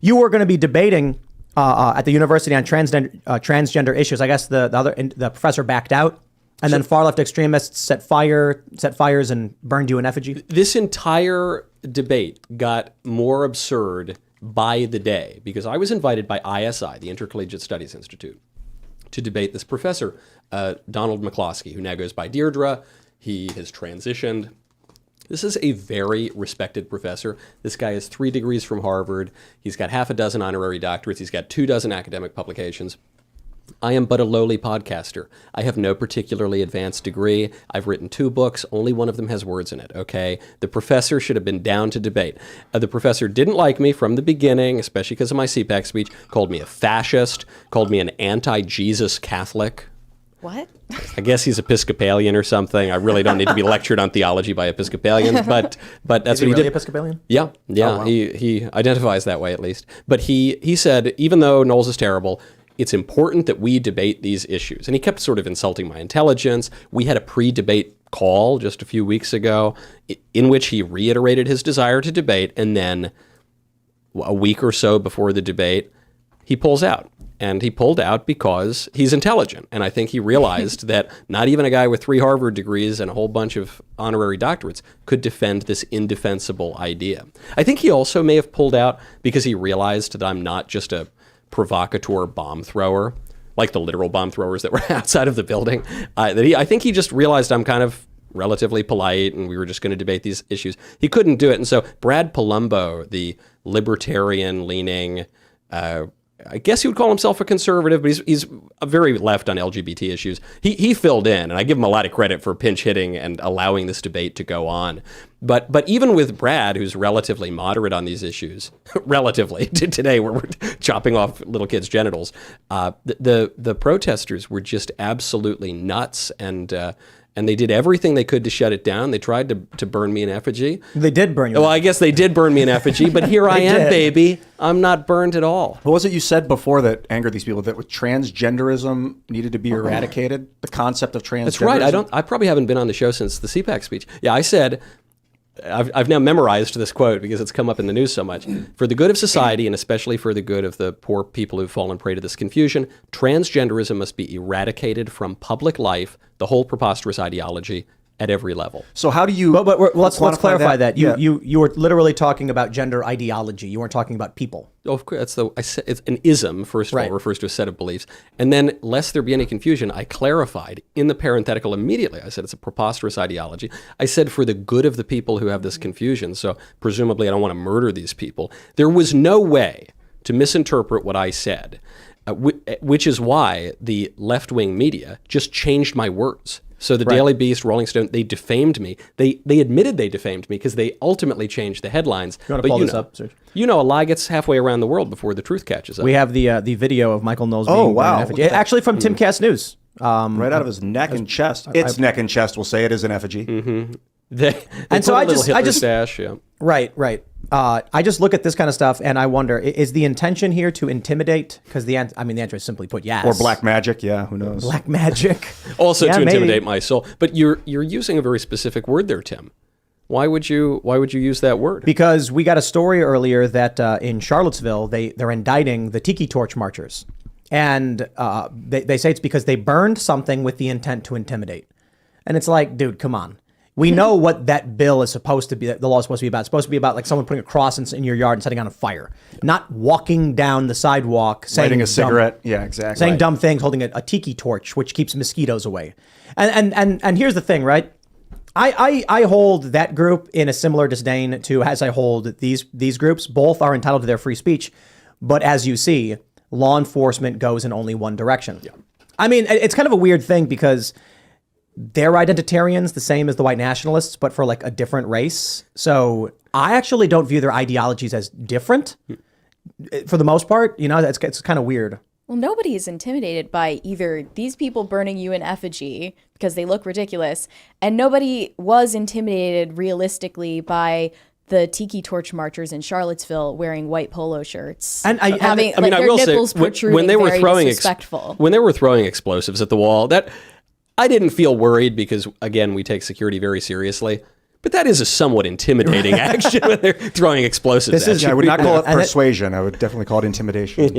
you were going to be debating at the university on transgender issues. I guess the professor backed out, and then far left extremists set fires and burned you in effigy. This entire debate got more absurd by the day because I was invited by ISI, the Intercollegiate Studies Institute, to debate this professor, Donald McCloskey, who now goes by Deirdre. He has transitioned. This is a very respected professor. This guy has 3 degrees from Harvard. He's got half a dozen honorary doctorates. He's got 24 academic publications. I am but a lowly podcaster. I have no particularly advanced degree. I've written 2 books. Only one of them has words in it, okay? The professor should have been down to debate. The professor didn't like me from the beginning, especially because of my CPAC speech, called me a fascist, called me an anti-Jesus Catholic. What? I guess he's Episcopalian or something. I really don't need to be lectured on theology by Episcopalians, but that's what he did. Episcopalian? Yeah. Oh, wow. He identifies that way at least. But he said, even though Knowles is terrible, it's important that we debate these issues. And he kept sort of insulting my intelligence. We had a pre-debate call just a few weeks ago in which he reiterated his desire to debate, and then a week or so before the debate, he pulls out. And he pulled out because he's intelligent. And I think he realized that not even a guy with 3 Harvard degrees and a whole bunch of honorary doctorates could defend this indefensible idea. I think he also may have pulled out because he realized that I'm not just a provocateur bomb thrower, like the literal bomb throwers that were outside of the building. I think he just realized I'm kind of relatively polite and we were just going to debate these issues. He couldn't do it. And so Brad Palumbo, the libertarian-leaning I guess he would call himself a conservative, but he's a very left on LGBT issues. He filled in, and I give him a lot of credit for pinch hitting and allowing this debate to go on. But even with Brad, who's relatively moderate on these issues, relatively to today, where we're chopping off little kids' genitals, the protesters were just absolutely nuts, and they did everything they could to shut it down. They tried to burn me in effigy. They did burn you. Well, I guess they did burn me in effigy, but here I am, baby. I'm not burned at all. What was it you said before that angered these people? That with transgenderism needed to be eradicated? The concept of transgenderism? That's right. I probably haven't been on the show since the CPAC speech. Yeah, I said, I've now memorized this quote because it's come up in the news so much. For the good of society, and especially for the good of the poor people who've fallen prey to this confusion, transgenderism must be eradicated from public life, the whole preposterous ideology, at every level. So how do you... But let's clarify that. You were literally talking about gender ideology. You weren't talking about people. Oh, of course, it's an ism, first of all, refers to a set of beliefs. And then, lest there be any confusion, I clarified in the parenthetical immediately. I said it's a preposterous ideology. I said for the good of the people who have this confusion, so presumably I don't want to murder these people. There was no way to misinterpret what I said, which is why the left-wing media just changed my words. So the Daily Beast, Rolling Stone, they defamed me. They admitted they defamed me because they ultimately changed the headlines. You want to pull this up, Serge? You know, a lie gets halfway around the world before the truth catches up. We have the video of Michael Knowles being effigy. Actually from Timcast News. Right out of his neck and chest. It's neck and chest, we'll say. It is an effigy. Mm-hmm. And so I just stash, yeah. Right. I just look at this kind of stuff and I wonder, is the intention here to intimidate? Because the answer is simply put, yes. Or black magic, yeah, who knows? Black magic. Also to intimidate my soul. But you're using a very specific word there, Tim. Why would you use that word? Because we got a story earlier that in Charlottesville, they're indicting the Tiki Torch marchers. And they say it's because they burned something with the intent to intimidate. And it's like, dude, come on. We know what that bill is supposed to be, the law is supposed to be about. It's supposed to be about like someone putting a cross in your yard and setting on a fire, not walking down the sidewalk, saying a cigarette. Yeah, exactly. Saying dumb things, holding a tiki torch, which keeps mosquitoes away. And here's the thing, right? I hold that group in a similar disdain to as I hold these groups. Both are entitled to their free speech. But as you see, law enforcement goes in only one direction. Yeah. I mean, it's kind of a weird thing because they're identitarians, the same as the white nationalists, but for like a different race. So I actually don't view their ideologies as different for the most part. You know, it's kind of weird. Well, nobody is intimidated by either these people burning you in effigy because they look ridiculous, and nobody was intimidated realistically by the Tiki Torch marchers in Charlottesville wearing white polo shirts. And I will say, when they were throwing explosives at the wall, that I didn't feel worried because, again, we take security very seriously. But that is a somewhat intimidating action when they're throwing explosives This at is- you. I would not call it And it- persuasion. I would definitely call it intimidation.